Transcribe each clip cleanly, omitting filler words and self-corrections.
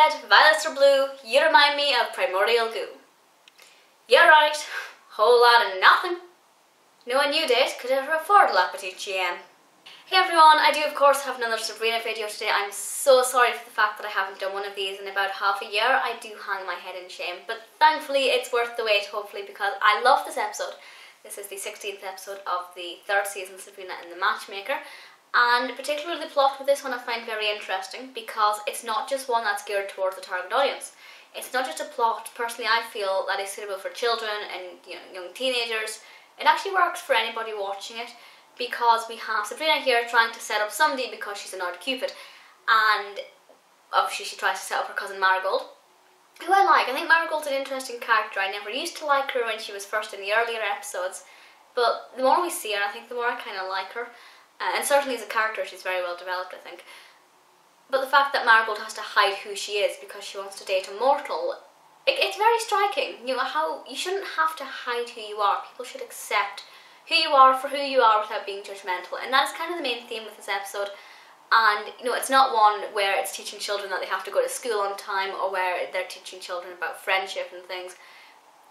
red, violets are blue, you remind me of primordial goo. You're right, whole lot of nothing. No one you did could ever afford La Petite GM. Hey everyone, I do of course have another Sabrina video today. I'm so sorry for the fact that I haven't done one of these in about half a year. I do hang my head in shame, but thankfully it's worth the wait, hopefully, because I love this episode. This is the 16th episode of the 3rd season Sabrina the Matchmaker, and particularly the plot with this one I find very interesting because it's not just one that's geared towards the target audience. It's not just a plot, personally I feel, that is suitable for children and young teenagers. It actually works for anybody watching it, because we have Sabrina here trying to set up somebody because she's an odd cupid, and obviously she tries to set up her cousin Marigold, who I like. I think Marigold's an interesting character. I never used to like her when she was first in the earlier episodes, but the more we see her, I think the more I kind of like her, and certainly as a character she's very well developed, I think. But the fact that Marigold has to hide who she is because she wants to date a mortal, it's very striking. You know, how you shouldn't have to hide who you are. People should accept who you are for who you are without being judgmental, and that is kind of the main theme with this episode. And it's not one where it's teaching children that they have to go to school on time, or where they're teaching children about friendship and things.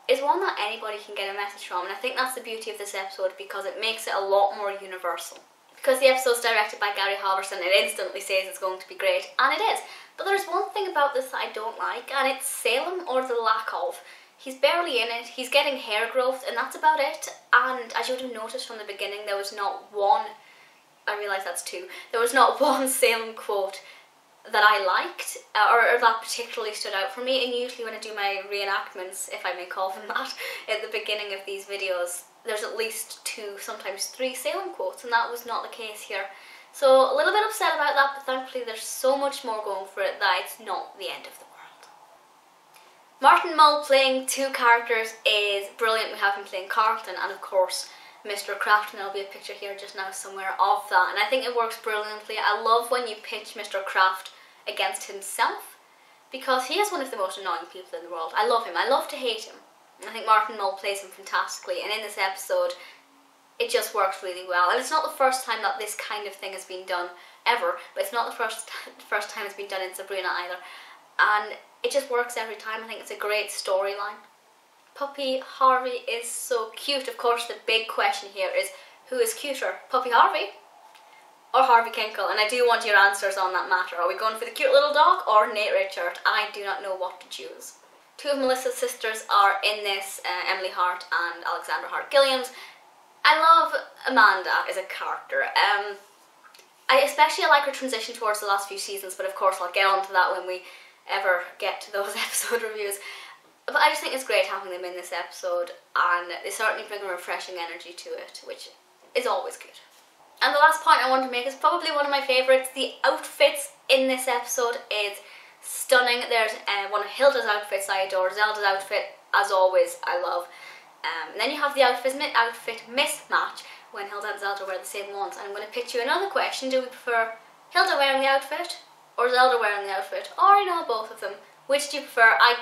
It's one that anybody can get a message from, and I think that's the beauty of this episode, because it makes it a lot more universal. Because the episode's directed by Halvorson, it instantly says it's going to be great, and it is. But there's one thing about this that I don't like, and it's Salem, or the lack of. He's barely in it, he's getting hair growth, and that's about it. And as you would have noticed from the beginning, there was not one, I realise that's two, there was not one Salem quote that I liked, or that particularly stood out for me. And usually when I do my reenactments, if I may call them that, at the beginning of these videos, there's at least 2, sometimes 3 Salem quotes, and that was not the case here. So a little bit upset about that, but thankfully there's so much more going for it that it's not the end of the world. Martin Mull playing 2 characters is brilliant. We have him playing Carlton and of course Mr. Kraft, and there'll be a picture here just now somewhere of that, and I think it works brilliantly. I love when you pitch Mr. Kraft against himself, because he is one of the most annoying people in the world. I love him, I love to hate him. I think Martin Mull plays him fantastically, and in this episode it just works really well. And it's not the first time that this kind of thing has been done ever, but it's not the first time it's been done in Sabrina either, and it just works every time. I think it's a great storyline. Puppy Harvey is so cute. Of course the big question here is, who is cuter, Puppy Harvey or Harvey Kinkle? And I do want your answers on that matter. Are we going for the cute little dog or Nate Richert? I do not know what to choose. 2 of Melissa's sisters are in this, Emily Hart and Alexandra Hart-Gilliams. I love Amanda as a character. I especially like her transition towards the last few seasons, but of course I'll get onto that when we ever get to those episode reviews. But I just think it's great having them in this episode, and they certainly bring a refreshing energy to it, which is always good. And the last point I want to make is probably one of my favourites. The outfits in this episode is stunning. There's one of Hilda's outfits I adore, Zelda's outfit, as always, I love. And then you have the outfit mismatch when Hilda and Zelda wear the same ones. And I'm going to pitch you another question. Do we prefer Hilda wearing the outfit or Zelda wearing the outfit, or both of them? Which do you prefer? I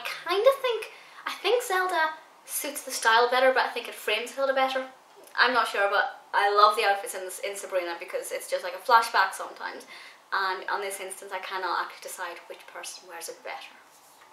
think Zelda suits the style better, but I think it frames Hilda better. I'm not sure, but I love the outfits in Sabrina because it's just like a flashback sometimes, and on this instance I cannot actually decide which person wears it better.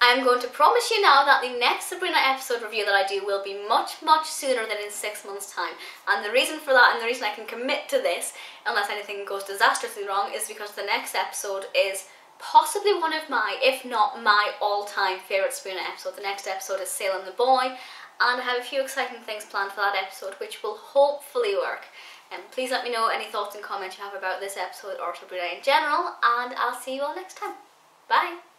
I'm going to promise you now that the next Sabrina episode review that I do will be much sooner than in 6 months' time. And the reason for that, and the reason I can commit to this, unless anything goes disastrously wrong, is because the next episode is possibly one of my, if not my all-time favourite Sabrina episode. The next episode is Salem the Boy, and I have a few exciting things planned for that episode which will hopefully work. And please let me know any thoughts and comments you have about this episode or Sabrina in general, and I'll see you all next time. Bye!